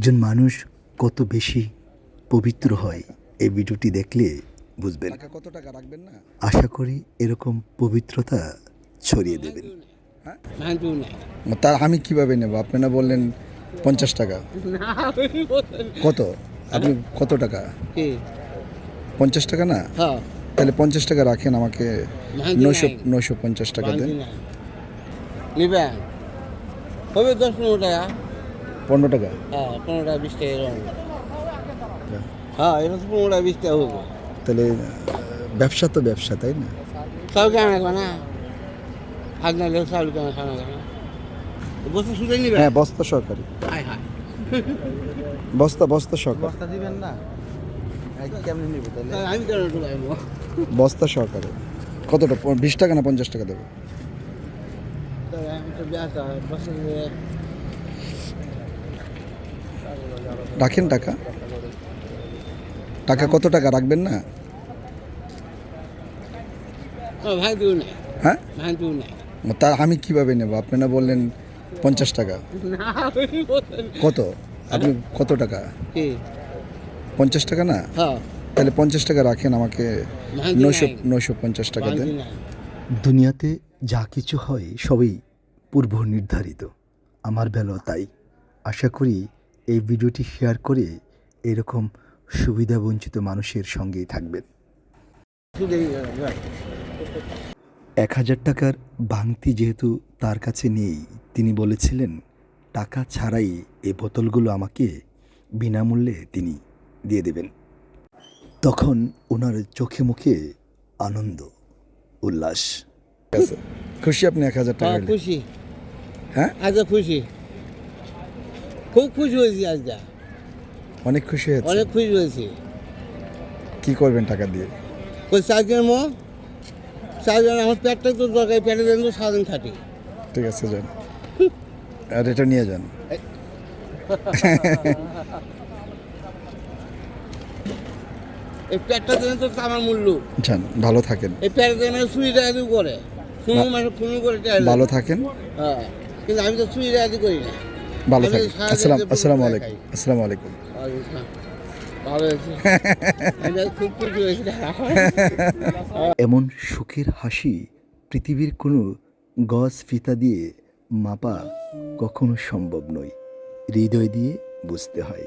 একজন মানুষ কত বেশি পবিত্র হয় এই ভিডিওটি দেখলে বুঝবেন। কত টাকা রাখবেন না? আশা করি এরকম পবিত্রতা ছড়িয়ে দেবেন। তা আমি কিভাবে নেব? আপনারা বললেন 50 টাকা। কত? আপনি কত টাকা? 50 টাকা না? তাহলে 50 টাকা রাখেন, আমাকে 950 টাকা দেন। নিবেন হবে 10-15 টাকা। 15 টাকা? হ্যাঁ 15 টাকা 20 টাকা এরকম। হ্যাঁ এটা তো 15 টাকা 20 টাকা হবে। তাহলে ব্যবসা তো ব্যবসা, তাই না? চাউল কেনা লাগবে না, হাত না লেগে চাউল কেনা খাওয়া লাগবে না। বস্তা শুধু নিবে? হ্যাঁ, বস্তা সহকারী। হায় হায় বস্তা সহকারী। বস্তা দিবেন না? কেমনে নিব তাহলে? আমি কেন ঢুকাইবো? বস্তা সহকারী। কতটা? 20 টাকা না 50 টাকা দেবো? তাই আমি তো ব্যস্ত বস্তা দিয়ে রাখেন টাকা। টাকা কত টাকা রাখবেন না? ভাই দিও না। হ্যাঁ, ভাই দিও না। তা আমি কিভাবে নেব? আপনারা বললেন 50 টাকা। কত? আপনি কত টাকা? কি 50 টাকা না? হ্যাঁ তাহলে 50 টাকা রাখেন, আমাকে 950 টাকা দেন। দুনিয়াতে যা কিছু হয় সবই পূর্ব নির্ধারিত, আমার বেলাও তাই। আশা করি এই ভিডিওটি শেয়ার করে এরকম সুবিধাবঞ্চিত মানুষের সঙ্গেই থাকবেন। 1000 টাকার ভাঙতি যেহেতু তার কাছে নেই, তিনি বলেছিলেন টাকা ছাড়াই এই বোতলগুলো আমাকে বিনামূল্যে তিনি দিয়ে দেবেন। তখন ওনার চোখে মুখে আনন্দ উল্লাস। ঠিক আছে, খুশি আপনি 1000 টাকা হলে? খুশি। হ্যাঁ, আজ খুশি, খুব খুশি হয়েছি আজকে। অনেক খুশি হয়েছে। অনেক খুশি হয়েছি। কি করবেন টাকা দিয়ে? ওই চারজন চারজন আমার পেটটা তো দরকার, পেটে দেন তো সারাদিন খাটি। ঠিক আছে, যান, আর এটা নিয়ে যান। এই পেটটা দেন তো আমার মূল্য। যান, ভালো থাকেন। এই পেটে দেন চুরি ডাকাতি করে, শুনুন মানে ফোন করে ভালো থাকেন। হ্যাঁ, কিন্তু আমি তো চুরি ডাকাতি করি না। ভালো থাকেন। আসসালামু আলাইকুম। আসসালামু আলাইকুম। ভালো হয়েছে। খুব খুশি হয়েছে। এমন সুখের হাসি পৃথিবীর কোনো গজ ফিতা দিয়ে মাপা কখনো সম্ভব নয়, হৃদয় দিয়ে বুঝতে হয়।